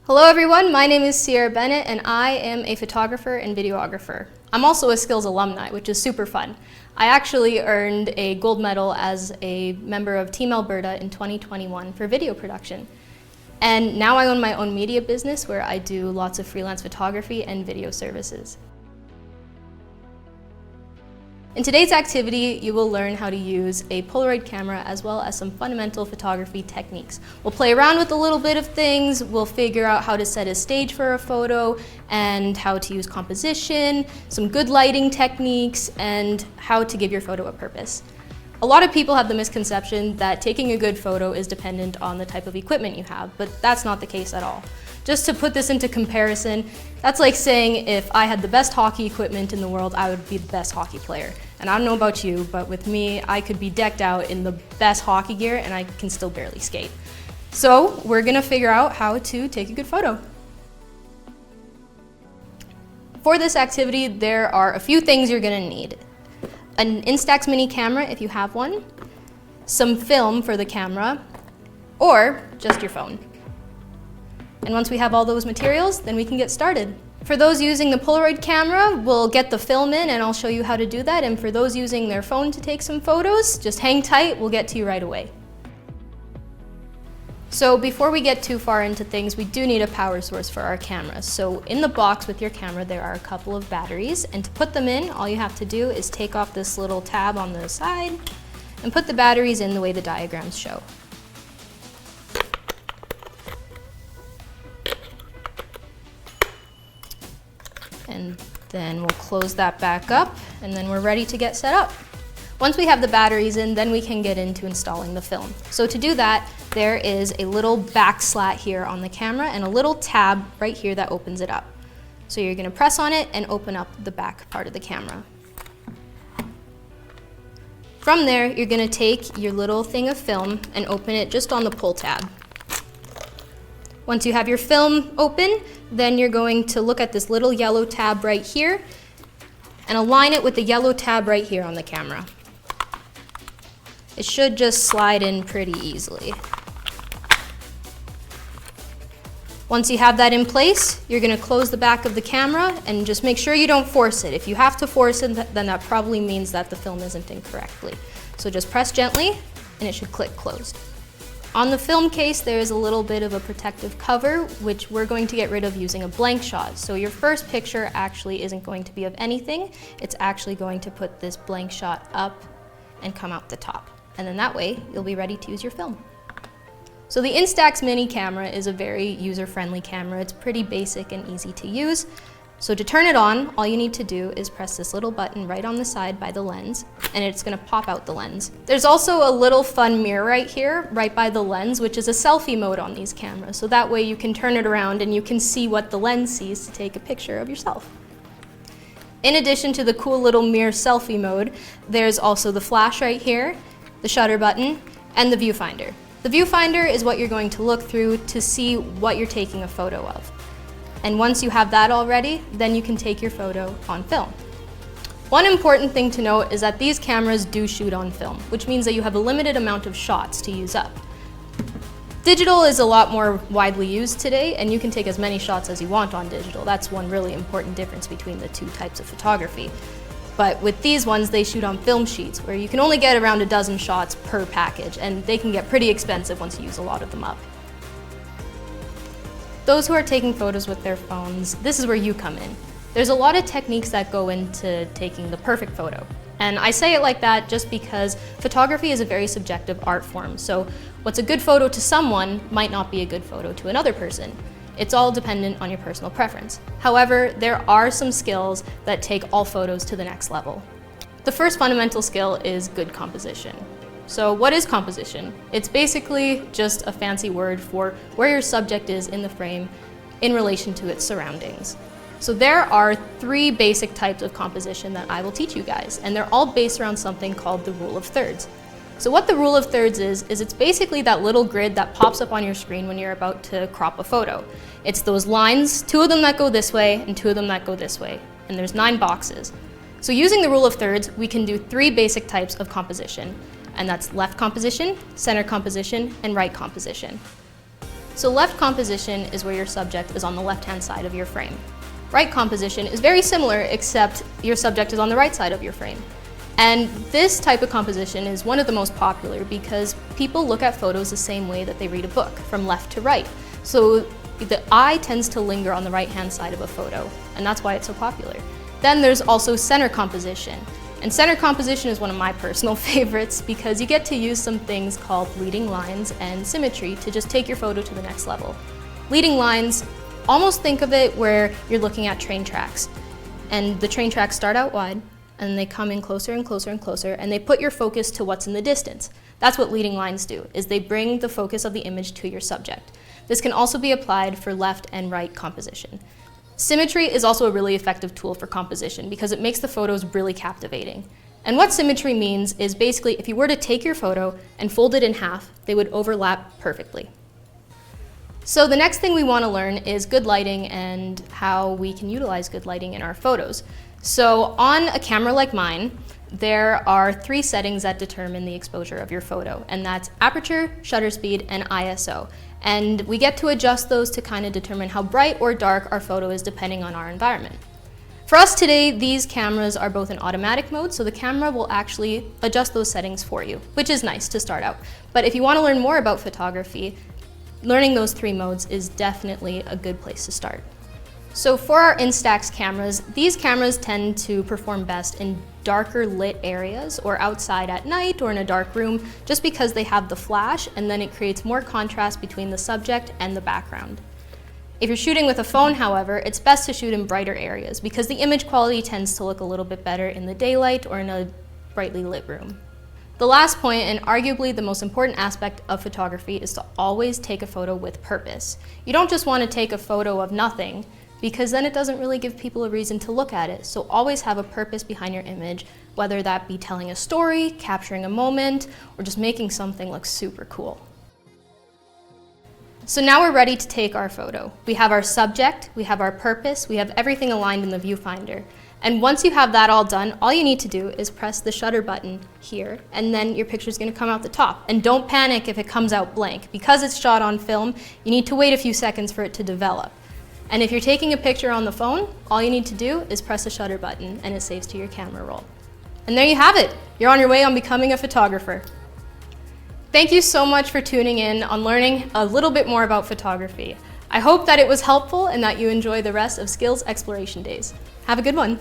Hello everyone, my name is Sierra Bennett and I am a photographer and videographer. I'm also a Skills alumni, which is super fun. I actually earned a gold medal as a member of Team Alberta in 2021 for video production. And now I own my own media business where I do lots of freelance photography and video services. In today's activity, you will learn how to use a Polaroid camera as well as some fundamental photography techniques. We'll play around with a little bit of things, we'll figure out how to set a stage for a photo and how to use composition, some good lighting techniques, and how to give your photo a purpose. A lot of people have the misconception that taking a good photo is dependent on the type of equipment you have, but that's not the case at all. Just to put this into comparison, that's like saying if I had the best hockey equipment in the world, I would be the best hockey player. And I don't know about you, but with me, I could be decked out in the best hockey gear and I can still barely skate. So we're gonna figure out how to take a good photo. For this activity, there are a few things you're gonna need. An Instax mini camera if you have one, some film for the camera, or just your phone. And once we have all those materials, then we can get started. For those using the Polaroid camera, we'll get the film in and I'll show you how to do that. And for those using their phone to take some photos, just hang tight, we'll get to you right away. So before we get too far into things, we do need a power source for our camera. So in the box with your camera, there are a couple of batteries, and to put them in, all you have to do is take off this little tab on the side and put the batteries in the way the diagrams show. And then we'll close that back up, and then we're ready to get set up. Once we have the batteries in, then we can get into installing the film. So to do that, there is a little back slat here on the camera and a little tab right here that opens it up. So you're gonna press on it and open up the back part of the camera. From there, you're gonna take your little thing of film and open it just on the pull tab. Once you have your film open, then you're going to look at this little yellow tab right here and align it with the yellow tab right here on the camera. It should just slide in pretty easily. Once you have that in place, you're going to close the back of the camera and just make sure you don't force it. If you have to force it, then that probably means that the film isn't in correctly. So just press gently and it should click closed. On the film case, there is a little bit of a protective cover, which we're going to get rid of using a blank shot. So your first picture actually isn't going to be of anything. It's actually going to put this blank shot up and come out the top. And then that way, you'll be ready to use your film. So the Instax mini camera is a very user-friendly camera. It's pretty basic and easy to use. So to turn it on, all you need to do is press this little button right on the side by the lens, and it's gonna pop out the lens. There's also a little fun mirror right here, right by the lens, which is a selfie mode on these cameras. So that way you can turn it around and you can see what the lens sees to take a picture of yourself. In addition to the cool little mirror selfie mode, there's also the flash right here, the shutter button, and the viewfinder. The viewfinder is what you're going to look through to see what you're taking a photo of. And once you have that all ready, then you can take your photo on film. One important thing to note is that these cameras do shoot on film, which means that you have a limited amount of shots to use up. Digital is a lot more widely used today, and you can take as many shots as you want on digital. That's one really important difference between the two types of photography. But with these ones, they shoot on film sheets, where you can only get around a dozen shots per package, and they can get pretty expensive once you use a lot of them up. Those who are taking photos with their phones, this is where you come in. There's a lot of techniques that go into taking the perfect photo. And I say it like that just because photography is a very subjective art form. So what's a good photo to someone might not be a good photo to another person. It's all dependent on your personal preference. However, there are some skills that take all photos to the next level. The first fundamental skill is good composition. So what is composition? It's basically just a fancy word for where your subject is in the frame in relation to its surroundings. So there are 3 basic types of composition that I will teach you guys, and they're all based around something called the rule of thirds. So what the rule of thirds is it's basically that little grid that pops up on your screen when you're about to crop a photo. It's those lines, 2 of them that go this way and 2 of them that go this way, and there's 9 boxes. So using the rule of thirds, we can do 3 basic types of composition. And that's left composition, center composition, and right composition. So left composition is where your subject is on the left-hand side of your frame. Right composition is very similar, except your subject is on the right side of your frame. And this type of composition is one of the most popular because people look at photos the same way that they read a book, from left to right. So the eye tends to linger on the right-hand side of a photo, and that's why it's so popular. Then there's also center composition. And center composition is one of my personal favorites because you get to use some things called leading lines and symmetry to just take your photo to the next level. Leading lines, almost think of it where you're looking at train tracks. And the train tracks start out wide, and they come in closer and closer and closer, and they put your focus to what's in the distance. That's what leading lines do, is they bring the focus of the image to your subject. This can also be applied for left and right composition. Symmetry is also a really effective tool for composition because it makes the photos really captivating. And what symmetry means is basically if you were to take your photo and fold it in half, they would overlap perfectly. So the next thing we want to learn is good lighting and how we can utilize good lighting in our photos. So on a camera like mine, there are 3 settings that determine the exposure of your photo, and that's aperture, shutter speed, and ISO. And we get to adjust those to kind of determine how bright or dark our photo is depending on our environment. For us today, these cameras are both in automatic mode, so the camera will actually adjust those settings for you, which is nice to start out. But if you want to learn more about photography, learning those 3 modes is definitely a good place to start. So for our Instax cameras, these cameras tend to perform best in darker lit areas or outside at night or in a dark room just because they have the flash and then it creates more contrast between the subject and the background. If you're shooting with a phone, however, it's best to shoot in brighter areas because the image quality tends to look a little bit better in the daylight or in a brightly lit room. The last point, and arguably the most important aspect of photography, is to always take a photo with purpose. You don't just want to take a photo of nothing, because then it doesn't really give people a reason to look at it. So always have a purpose behind your image, whether that be telling a story, capturing a moment, or just making something look super cool. So now we're ready to take our photo. We have our subject, we have our purpose, we have everything aligned in the viewfinder. And once you have that all done, all you need to do is press the shutter button here, and then your picture's gonna come out the top. And don't panic if it comes out blank. Because it's shot on film, you need to wait a few seconds for it to develop. And if you're taking a picture on the phone, all you need to do is press the shutter button and it saves to your camera roll. And there you have it. You're on your way on becoming a photographer. Thank you so much for tuning in on learning a little bit more about photography. I hope that it was helpful and that you enjoy the rest of Skills Exploration Days. Have a good one.